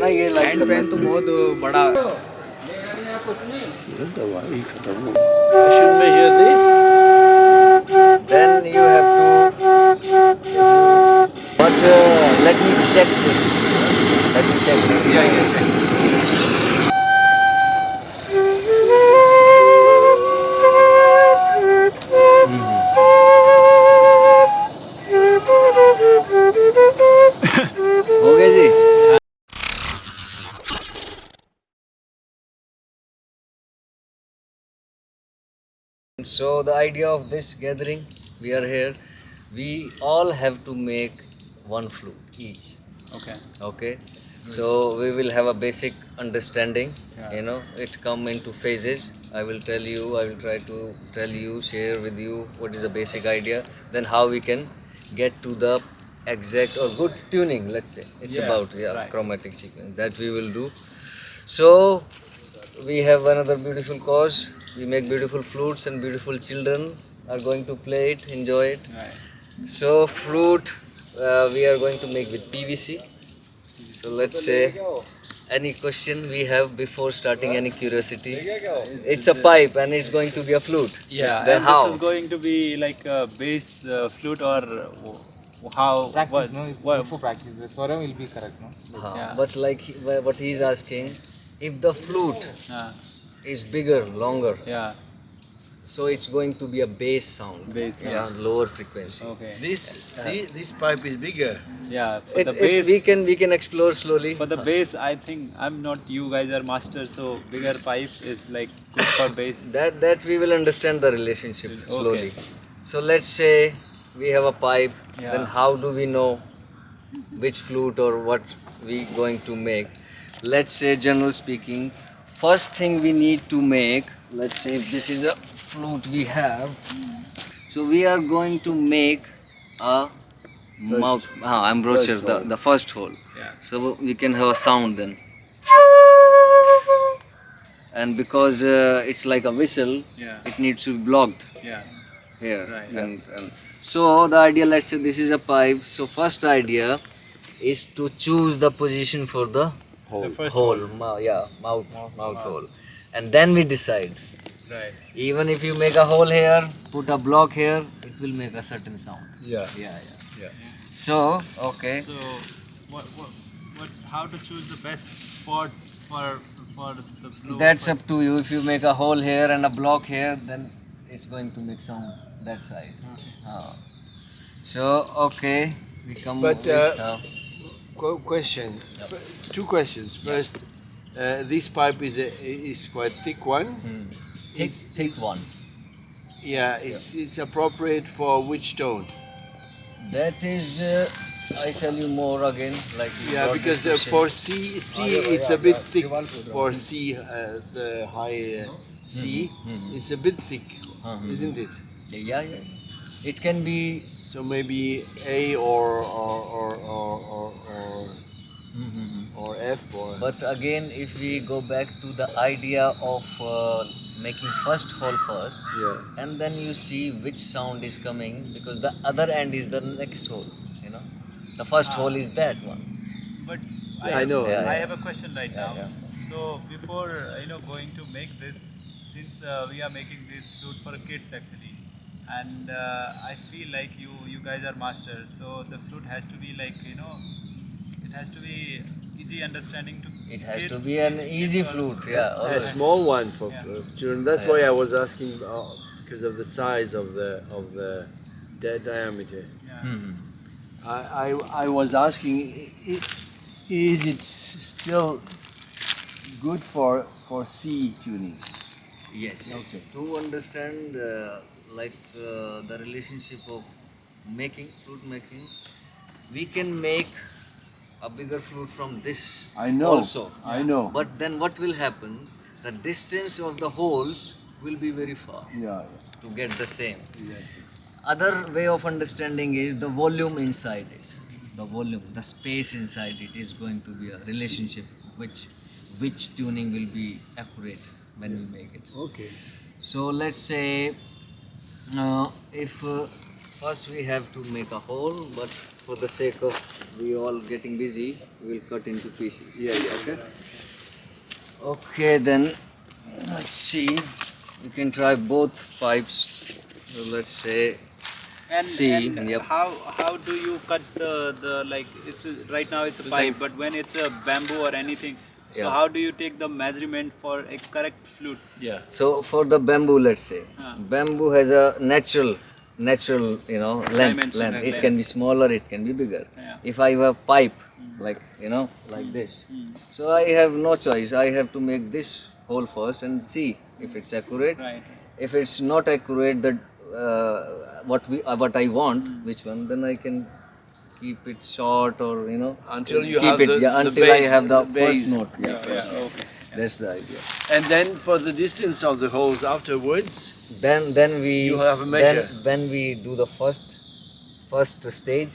ना ये light hand pen तो बहुत बड़ा. I should measure this. Then you have to. But let me check this. Let me check this. Yeah, check. हो गया जी. So the idea of this gathering, we are here. We all have to make one flute each. Okay. Okay. So we will have a basic understanding. Yeah. You know, it come into phases. I will tell you. I will try to tell you, share with you what is the basic idea. Then how we can get to the exact or good tuning. Let's say it's about right. chromatic sequence that we will do. So we have another beautiful cause. We make beautiful flutes and beautiful children are going to play it, enjoy it. Right. So flute we are going to make with PVC. So let's say any question we have before starting, any curiosity. It's a pipe and it's going to be a flute. Yeah. Then and how? This is going to be like a bass flute or how? Practice, no? It's what, good for practice. The swaram will be correct, no? Yeah. But like what he is asking, if the flute is bigger, longer, Yeah. so it's going to be a bass sound, Bass lower frequency. Okay. This pipe is bigger. Yeah. For the bass. We can explore slowly. For the bass, I think I'm not. You guys are masters, so bigger pipe is like good for bass. That we will understand the relationship slowly. Okay. So let's say we have a pipe. Yeah. Then how do we know which flute or what we going to make? Let's say, general speaking, first thing we need to make. Let's say if this is a flute we have. So we are going to make a mouth embouchure, the first hole. Yeah. So we can have a sound then. And because it's like a whistle, Yeah. it needs to be blocked Yeah. here. Right. And so the idea, let's say this is a pipe. So first idea is to choose the position for the The first hole. Mouth hole. And then we decide. Right. Even if you make a hole here, put a block here, it will make a certain sound. Yeah. Yeah. So, okay. So, what, how to choose the best spot for the blue? That's up to you. If you make a hole here and a block here, then it's going to make sound that side. So, okay, we come But, with, Question. Two questions. First, this pipe is quite thick one. thick one. Yeah, it's appropriate for which tone? That is, I tell you more again. Like you Yeah, got because this question. for C it's a bit thick. For C, the high C, it's a bit thick, isn't it? Yeah. It can be. So maybe A or F or. But again, if we go back to the idea of making first hole first, Yeah. and then you see which sound is coming, because the other end is the next hole. You know, the first hole is that one. But I know. Yeah, I yeah. have a question right now. So before going to make this, since we are making this flute for kids actually, and I feel like you guys are masters, so the flute has to be like it has to be easy understanding to. It has kids, to be an easy kids also. flute. Yeah. A Always. small one for children. That's Yeah. why I was asking because of the size of the diameter. Yeah. I was asking, is it still good for C tuning? Yes. Okay. To understand the relationship of flute making, we can make a bigger flute from this I know. also. I know. But then what will happen? The distance of the holes will be very far Yeah. to get the same. Other way of understanding is the volume inside it. The volume, the space inside it is going to be a relationship which tuning will be accurate when we make it. Okay. So let's say if first we have to make a hole, but for the sake of we all getting busy, we will cut into pieces. Yeah, yeah. Okay. Okay, then let's see. You can try both pipes. So let's say C. And Yep. how do you cut the like right now it's a pipe, but when it's a bamboo or anything, so Yeah. how do you take the measurement for a correct flute? Yeah. So for the bamboo, let's say, bamboo has a natural, length. Dimension, Length. It length. can be smaller, it can be bigger. Yeah. If I have a pipe, like like this, so I have no choice. I have to make this hole first and see if it's accurate. Right. If it's not accurate, that what I want, which one, then I can keep it short or Until you keep have it, the until I base, have the the base. first note. Yeah, Yeah, first note. okay. That's the idea. And then for the distance of the holes afterwards, Then we You have a measure. Then when we do the first stage,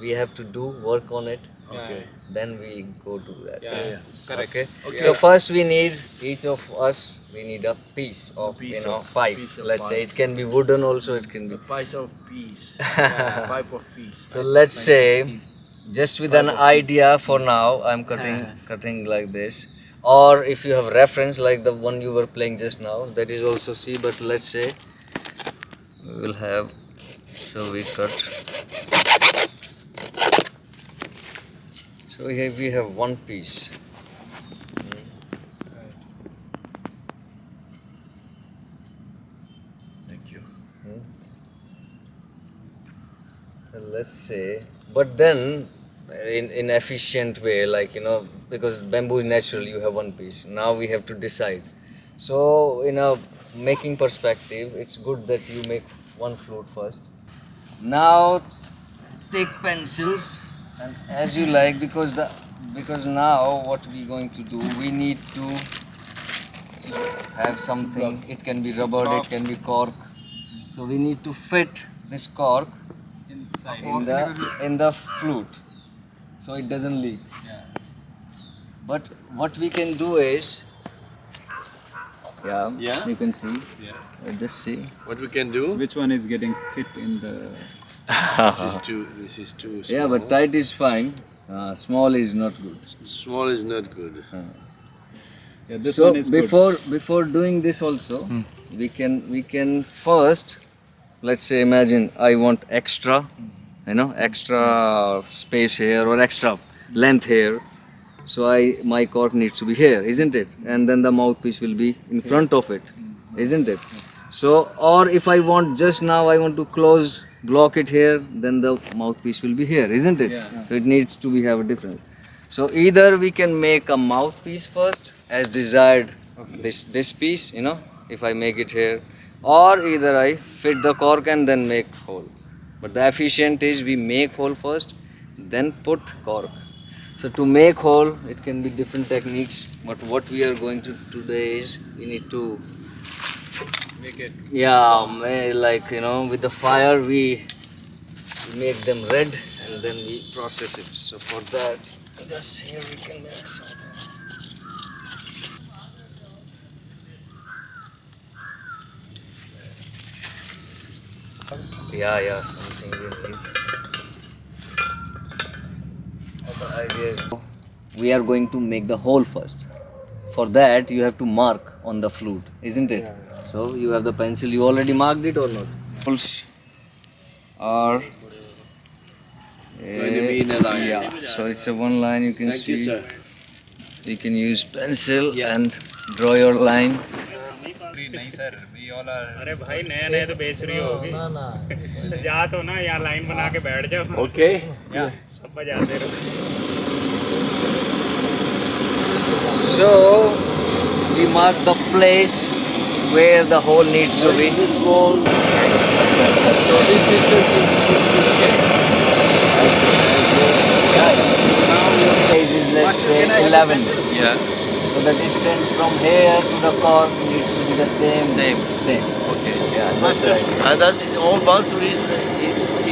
we have to do work on it. okay. Then we go to that. Yeah. Correct. Okay. Okay. So first we need, each of us, we need a piece of piece pipe. piece of Let's say pipe. it can be wooden also. It can be. Pipe of peace. Pipe of peace. So let's say, just with an idea for now, I'm cutting like this. Or if you have reference like the one you were playing just now, that is also C. But let's say we will have. So we cut. So here we have one piece. Thank you. So let's say, but then in efficient way, like because bamboo is natural, you have one piece. Now we have to decide. So in a making perspective, it's good that you make one flute first. Now take pencils and as you like, because now what we going to do, we need to have something. It can be rubber, it can be cork. So we need to fit this cork Inside. in the flute, so it doesn't leak. Yeah. But what we can do is, Yeah? you can see. Yeah. Just see. What we can do? Which one is getting fit in the? This is too small. Yeah, but tight is fine. Small is not good. Small is not good. Yeah, this So one is good. before doing this also, we can first, let's say, imagine I want extra, extra space here or extra length here. So my cork needs to be here, isn't it? And then the mouthpiece will be in front of it, isn't it? So, or if I want just now, I want to block it here, then the mouthpiece will be here, isn't it? Yeah. So it needs to have a difference. So either we can make a mouthpiece first as desired, this piece, if I make it here, or either I fit the cork and then make hole. But the efficient is we make hole first, then put cork. So to make hole, it can be different techniques, but what we are going to today is we need to Make it. like with the fire we make them red and then we process it. So for that, just here we can make something. Something we need. The idea is we are going to make the hole first. For that, you have to mark on the flute, isn't it? So you have the pencil. You already marked it or not? Holes are Going to be in a line. Yeah. So it's a one line. You can Thank see. you, sir. You can use pencil Yeah. and draw your line. नहीं sir, we all are. अरे भाई नए नए तो बेच रही होगी जा तो ना यहाँ लाइन बना के बैठ जाओ Okay? सब बजाते रहो So we mark the place where the hole needs to be. This wall. So this distance is okay. Place is, let's say, 11. Yeah. So the distance from here to the cork needs to be the same. Same. Same. Okay. Yeah, that's right. And that's in all bansuris.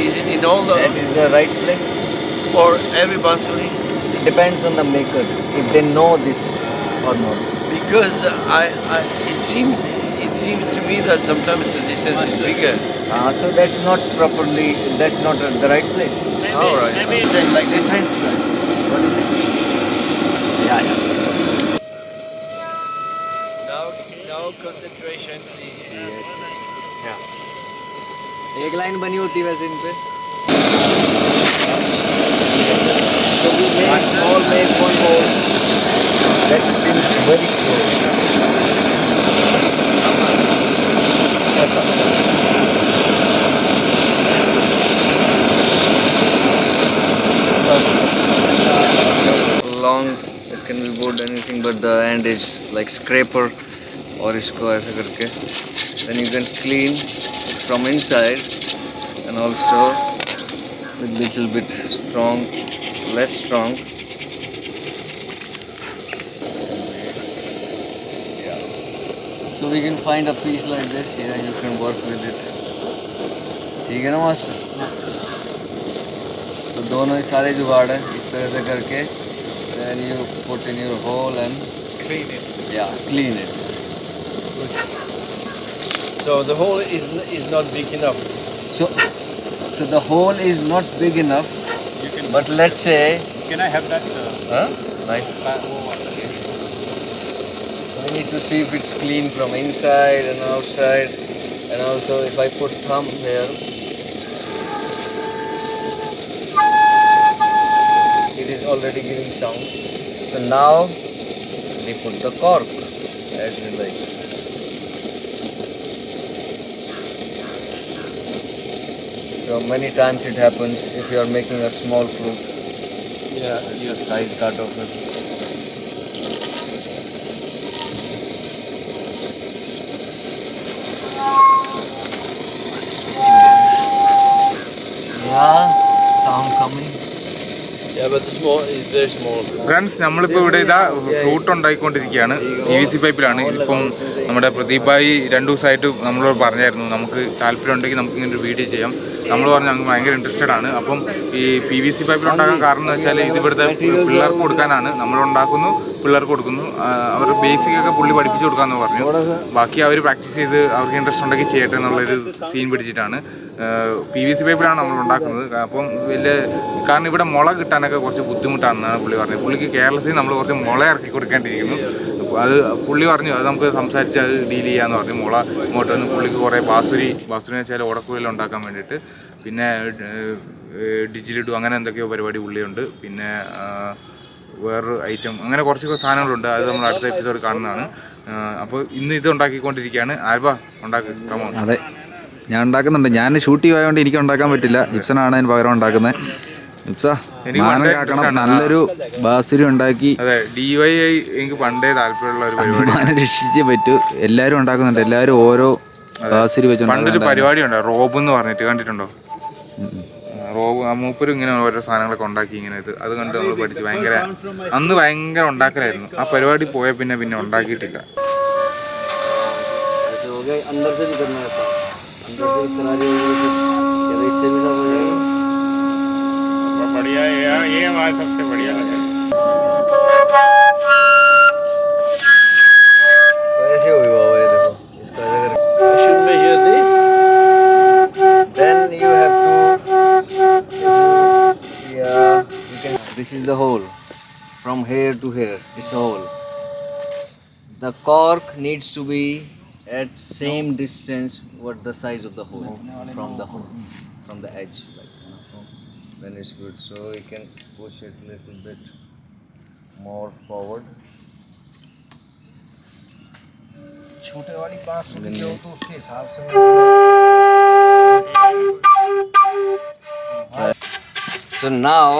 Is it in all That the is the right place. for every bansuri? It depends on the maker if they know this or not. Because it seems to me that sometimes the distance is bigger. So that's not properly. That's not the right place. All right. Same like this. Now concentration, please. एक line बनी होती है वैसे इन पे. So we make one hole. That seems very close. Long, it can be wood, anything, but the end is like scraper और इसको ऐसे करके. Then you can clean from inside and also with little bit strong, less strong. Yeah. So we can find a piece like this here. You can work with it. ठीक है ना master? तो दोनों ही सारे जुगाड़ है इस तरह से करके. Then you put in your hole and Clean it. yeah, clean it. So the hole is not big enough. So the hole is not big enough, You can. but let's say, Can I have that? like we need to see if it's clean from inside and outside, and also if I put thumb here, it is already giving sound. So now we put the cork as we like. So many times it happens if you are making a small flute. Yeah. Just the size cut of it. Yeah, sound coming. Yeah, but the small is very small. Friends, നമ്മളിപ്പോൾ ഇവിടെ ഇതാ flute ഉണ്ടാക്കിക്കൊണ്ടിരിക്കുകയാണ്. PVC പൈപ്പിലാണ്. ഇപ്പം നമ്മുടെ പ്രദീപ് ഭായി 2 ദിവസമായിട്ട് നമ്മളോട് പറഞ്ഞായിരുന്നു നമുക്ക് താല്പര്യം ഉണ്ടെങ്കിൽ നമുക്ക് ഇങ്ങനെ ഒരു വീഡിയോ ചെയ്യാം. നമ്മൾ പറഞ്ഞു ഞങ്ങൾക്ക് ഭയങ്കര ഇൻട്രസ്റ്റഡ് ആണ്. അപ്പം ഈ PVC പൈപ്പിൽ ഉണ്ടാക്കാൻ കാരണം എന്ന് വെച്ചാൽ ഇത് ഇവിടുത്തെ പിള്ളേർക്ക് കൊടുക്കാനാണ്. നമ്മളുണ്ടാക്കുന്നു, പിള്ളേർക്ക് കൊടുക്കുന്നു. അവരുടെ ബേസിക് ഒക്കെ പുള്ളി പഠിപ്പിച്ചു കൊടുക്കാമെന്ന് പറഞ്ഞു. ബാക്കി അവർ പ്രാക്ടീസ് ചെയ്ത് അവർക്ക് ഇൻട്രസ്റ്റ് ഉണ്ടെങ്കിൽ ചെയ്യട്ടെ എന്നുള്ളൊരു സീൻ പിടിച്ചിട്ടാണ്. PVC പൈപ്പിലാണ് നമ്മൾ ഉണ്ടാക്കുന്നത്. അപ്പം വലിയ കാരണം ഇവിടെ മുള കിട്ടാനൊക്കെ കുറച്ച് ബുദ്ധിമുട്ടാണെന്നാണ് പുള്ളി പറഞ്ഞത്. പുള്ളിക്ക് കേരളത്തിൽ നമ്മൾ കുറച്ച് മുള ഇറക്കി കൊടുക്കേണ്ടിയിരിക്കുന്നു. അപ്പോൾ അത് പുള്ളി പറഞ്ഞു അത് നമുക്ക് സംസാരിച്ച് അത് ഡീൽ ചെയ്യാമെന്ന് പറഞ്ഞു. മുള ഇങ്ങോട്ട് വന്ന് പുള്ളിക്ക് കുറേ ബാസുരി എന്ന് വെച്ചാൽ ഓടക്കുഴൽ ഉണ്ടാക്കാൻ വേണ്ടിയിട്ട്, പിന്നെ ഡിജിലിഡു അങ്ങനെ എന്തൊക്കെയോ പരിപാടി പുള്ളിയുണ്ട്. പിന്നെ വേറൊരു ഐറ്റം അങ്ങനെ കുറച്ച് സാധനങ്ങളുണ്ട്. അത് നമ്മൾ അടുത്ത എപ്പിസോഡ് കാണുന്നതാണ്. അപ്പോൾ ഇന്ന് ഇത് ഉണ്ടാക്കിക്കൊണ്ടിരിക്കുകയാണ്. ആൽബാ ഉണ്ടാക്കുക. അതെ, ഞാൻ ഉണ്ടാക്കുന്നുണ്ട്. ഞാൻ ഷൂട്ട് ചെയ്യുന്നതുകൊണ്ട് എനിക്ക് ഉണ്ടാക്കാൻ പറ്റില്ല. ജിപ്സനാണ് അതിന് പകരം ഉണ്ടാക്കുന്നത്. ജിപ്സ മാനം കാക്കണം, നല്ലൊരു ബാസുരി ഉണ്ടാക്കി. അതെ, DIY എനിക്ക് പണ്ടേ താല്പര്യമുള്ള ഒരു പരിപാടി. മാനം രക്ഷിച്ചേ പറ്റൂ. എല്ലാവരും ഉണ്ടാക്കുന്നുണ്ട്. എല്ലാവരും ഓരോ ബാസുരി വെച്ച് പണ്ടൊരു പരിപാടി ഉണ്ട്, റോബ് എന്ന് പറഞ്ഞിട്ട്, കണ്ടിട്ടുണ്ടോ? റോബ് മൂപ്പരും ഇങ്ങനെ ഓരോ സാധനങ്ങളൊക്കെ ഉണ്ടാക്കി ഇങ്ങനെ അത് കണ്ട് നമ്മൾ പഠിച്ച് അന്ന് ഭയങ്കര ഉണ്ടാക്കലായിരുന്നു. ആ പരിപാടി പോയ പിന്നെ ഉണ്ടാക്കിയിട്ടില്ല. बढ़िया है यार, ये आवाज सबसे बढ़िया लगा. ऐसे हुई बाबा, ये देखो इसका ऐसे करके. I should measure this. Then you have to, yeah, you can. This is the hole. From here to here, it's a hole. The cork needs to be at same distance what the size of the hole from the edge. Then it's good. So you can push it a little bit more forward. छोटे वाली बांसुरी जो तो उसके हिसाब से So now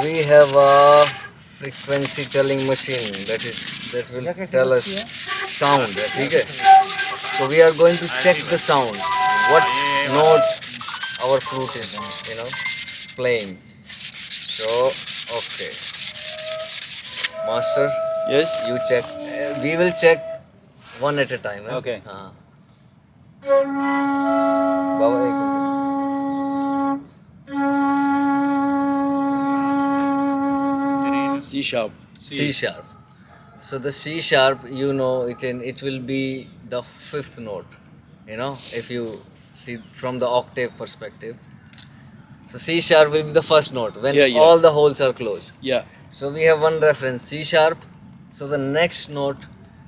we have a frequency telling machine that will tell us sound. Okay? So we are going to check the sound, what note our flute is playing. So okay, master, yes. you check. We will check one at a time. Okay. Baba, ek minute. C sharp. C sharp. So the C sharp, you know, it will be the fifth note. You know, if you see from the octave perspective. So C sharp will be the first note when Yeah, yeah. all the holes are closed. Yeah. So we have one reference C sharp. So the next note,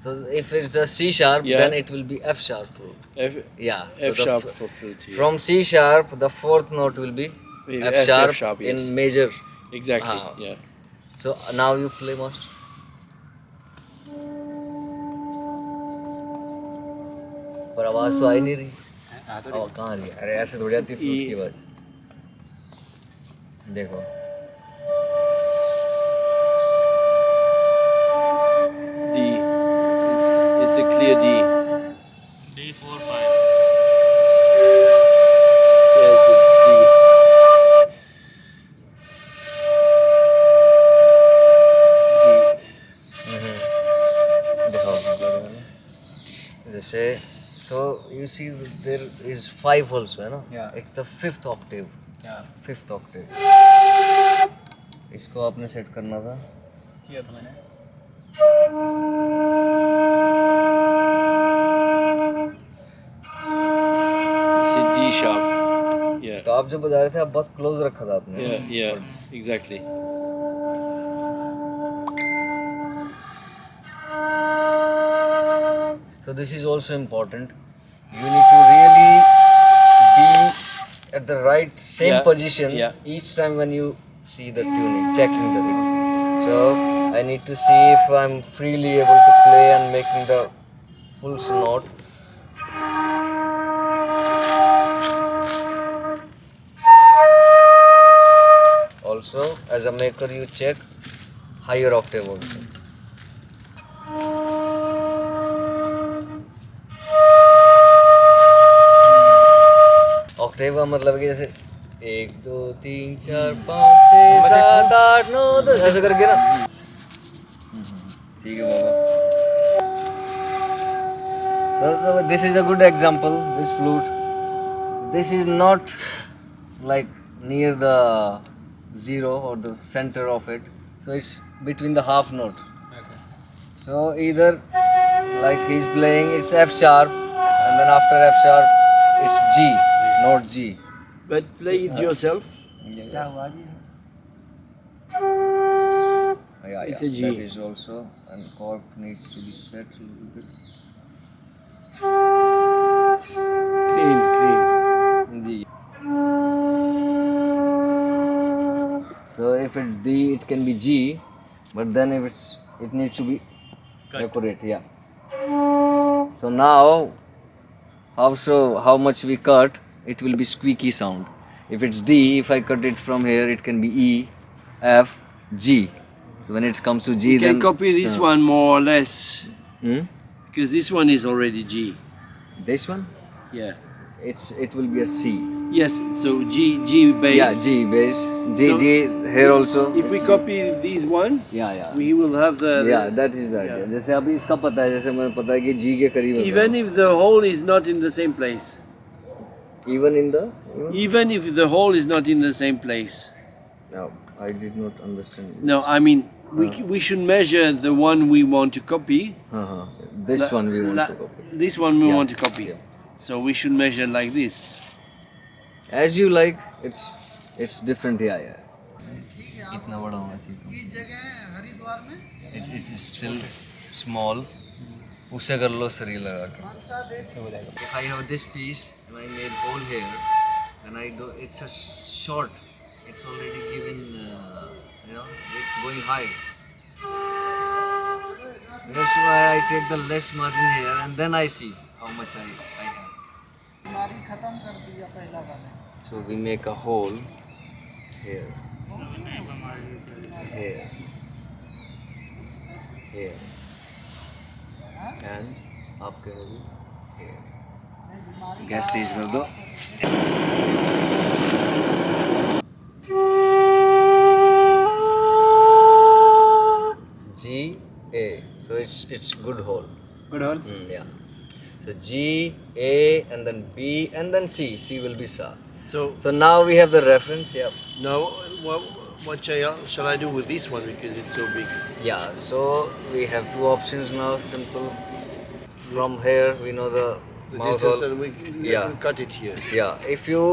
so if it's the C sharp, Yeah. then it will be F sharp flute. F, Yeah. F so sharp for flute. Yeah. from C sharp, the fourth note will be F sharp, yes. in major. Exactly. हाँ. Yeah. So now you play master. पर आवाज तो आ ही नहीं रही. कहाँ आ रही है? अरे ऐसे थोड़ी आती फ्लूट की आवाज. देखो. D. It's a clear D. D4-5. Yes, it's D. देखो. जैसे so you see there is 5 also, है ना? Yeah. It's the fifth octave. Yeah. Fifth octave. इसको आपने सेट करना था. किया था मैंने. It's a D sharp. Yeah. तो आप जब बजा रहे थे आप बहुत क्लोज रखा था आपने. Yeah. Yeah. Exactly. So this is also important. You need to really be at the right same Yeah, position yeah. each time when you see the tuning, checking the rhythm. So I need to see if I'm freely able to play and making the full note. Also, as a maker, you check higher octave also. Octave का मतलब कि जैसे 1 2 3 4 5 6 7 8 9 10 ऐसे करके ना. ठीक है बाबा. This is a good example. This flute. This is not like near the zero or the center of it. So it's between the half note. So either like he's playing, it's F sharp, and then after F sharp, it's G, not G. But play it yourself. Yeah, It's a G. That is also, and chord needs to be set a little bit. Clean. D. So if it's D, it can be G, but then if it needs to be accurate. Yeah. So now, how much we cut, it will be squeaky sound. If it's D, if I cut it from here, it can be E, F, G. So when it comes to G, You can then copy this one more or less Hmm? because this one is already G. This one, Yeah. it will be a C. Yes. So G bass. Yeah, G bass, G So G here also. If we copy these ones, Yeah. we will have the. Yeah, that is the idea. Yeah. जैसे अभी इसका पता है, जैसे मुझे पता है कि G के करीब है. Even if the hole is not in the same place. Even in the Even if the hole is not in the same place. No, I did not understand. No, I mean we should measure the one we want to copy. Uh-huh. This La- one we want la- to copy. This one we Yeah, want to copy. yeah. So we should measure like this. As you like, it's different. Yeah. इतना बड़ा होना चाहिए. इस जगह हरिद्वार में it is still small. उसे कर लो सरी लगा के. If I have this piece and I made hole here, and I do, it's a short. It's already given. It's going high. That's why I take the less margin here, and then I see how much I have. So we make a hole here, here, here, and आपके हो भी here. Gas तेज कर दो. G A. So it's good hole. Good hole. Yeah. So G, A, and then B, and then C. C will be Sa. So So now we have the reference. Yeah. now, what shall I do with this one because it's so big? Yeah, so we have two options now, simple. From here, we know the The mouth distance, hole. and we Yeah. cut it here. Yeah, if you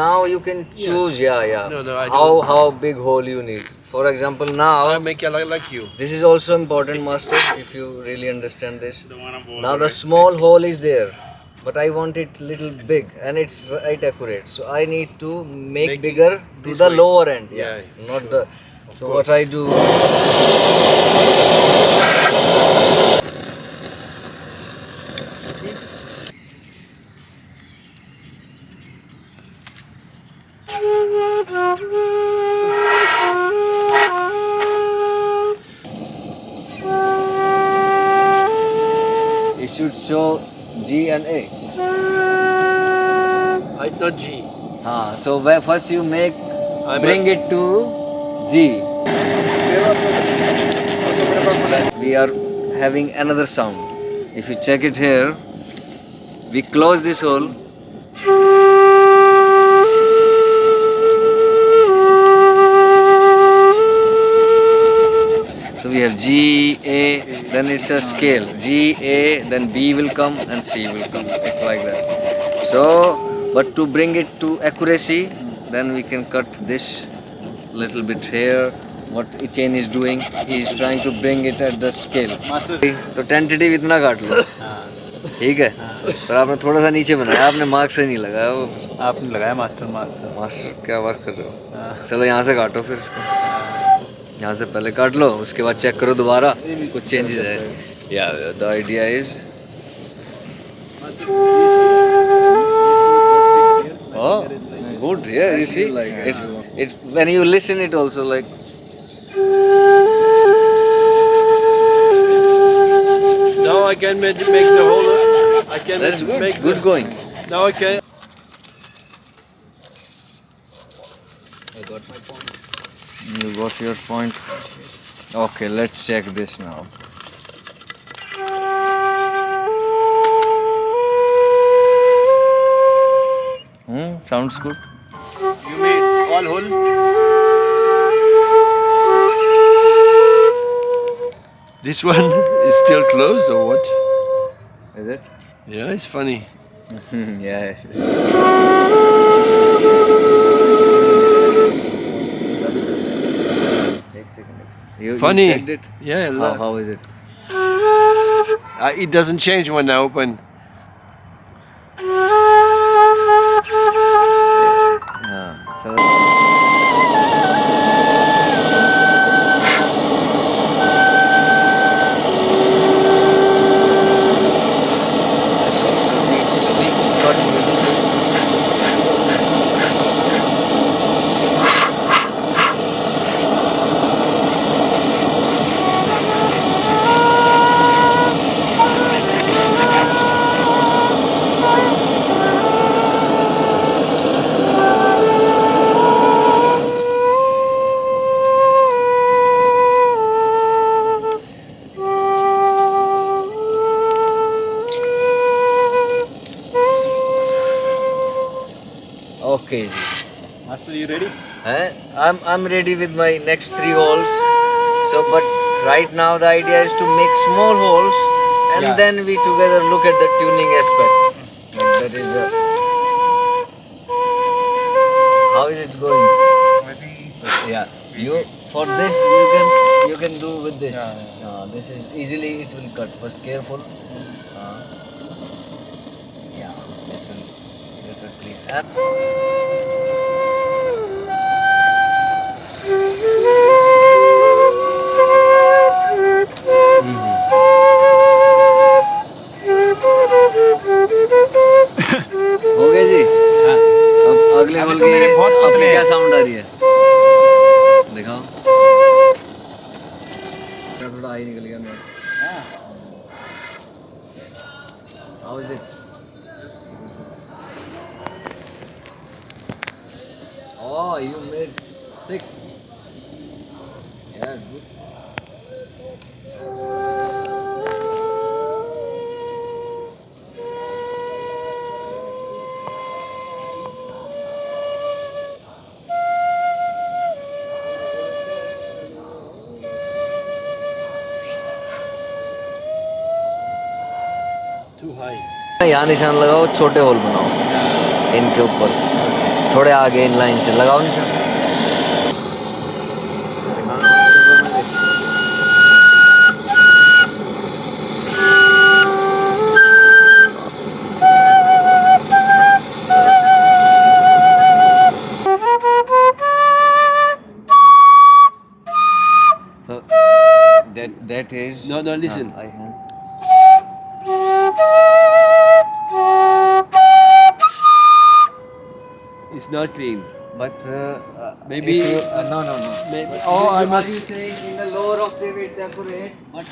now you can choose. Yeah. No, I how don't. how big hole you need. For example, now I make it like you. this is also important, master. If you really understand this. Don't wanna bore Now the the rest. small hole is there, but I want it little big and it's right accurate. So I need to make Make it bigger to this the way. lower end. Yeah, not sure. the. So what course. I do. It should show G and A. It's not G. So where first you make, I bring must- it to G. We are having another sound. If you check it here, we close this hole. So we have G, A, then it's a scale. G, A, then B will come and C will come. It's like that. So, but to bring it to accuracy, then we can cut this little bit here. What Etienne is doing, he is trying to bring it at the scale. तो tentative इतना काट लो, ठीक है? पर आपने थोड़ा सा नीचे बनाया, आपने मार्क से नहीं लगाया वो। आपने लगाया मास्टर मार्क। मास्टर क्या बात कर रहे हो? चलो यहाँ से काटो फिर इसको। यहाँ से पहले काट लो, उसके बाद चेक करो दोबारा, कुछ चेंजेस है। Yeah, the idea is. Oh, good. Yeah, you see, it's when you listen it also like. Now I can make the whole. I can That's good. make Good going. Now I can. I got my point. You got your point. Okay, let's check this now. Sounds good. You made all hole. This one is still closed or what? Is it? Yeah, it's funny. Yeah. You Funny. checked it? Yeah. How is it? It doesn't change when I open. So this also needs to be cut a little bit. Okay. Master, you ready? I'm ready with my next 3 holes. So, but right now the idea is to make small holes, and then we together look at the tuning aspect. Like that is a. How is it going? Yeah. You for this you can do with this. This is easily it will cut. But careful. Yeah, it will get it clean. हो गया जी। अब अगले whole की आपकी क्या sound आ रही है? दिखाओ। थोड़ा आई निकल गया मैं। How is it? Oh, you made 6. Yeah, good. यहाँ निशान लगाओ, छोटे होल बनाओ इनके ऊपर, थोड़े आगे इन लाइन से लगाओ निशान। So that is No, no, listen. It's not clean. But Maybe- if you, no. Maybe. What you saying in the lower octave it's accurate, but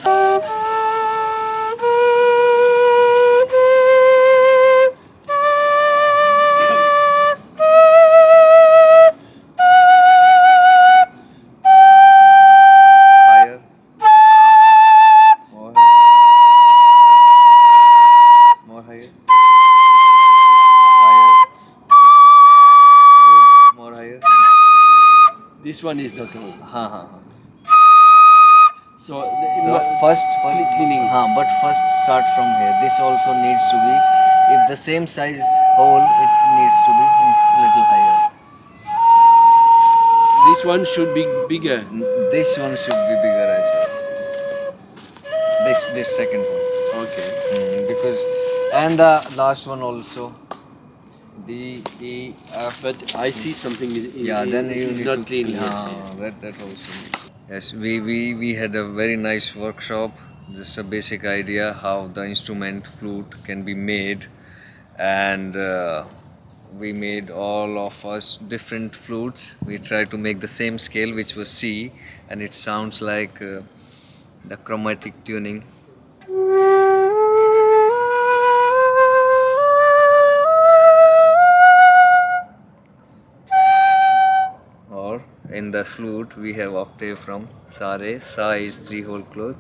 higher, more higher, good, more higher. This one is not wrong. हाँ. So, So first cleaning. but first start from here. This also needs to be, if the same size hole, it needs to be little higher. This one should be bigger. This one should be bigger as well. This second one. Okay. Because, and the last one also. D, E, F. But I see something is Yeah, then you is need not to clean yet. that also. Yes, we had a very nice workshop. Just a basic idea how the instrument flute can be made, and we made all of us different flutes. We tried to make the same scale, which was C, and it sounds like the chromatic tuning. Or in the flute we have octave from sa re. Sa is 3 whole cloth.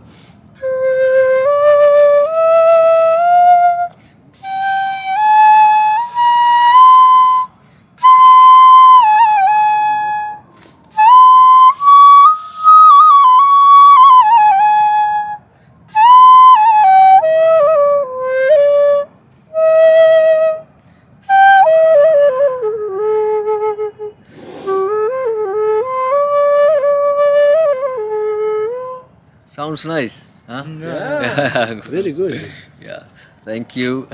Sounds nice, huh? Yeah. Very good. Yeah. Thank you.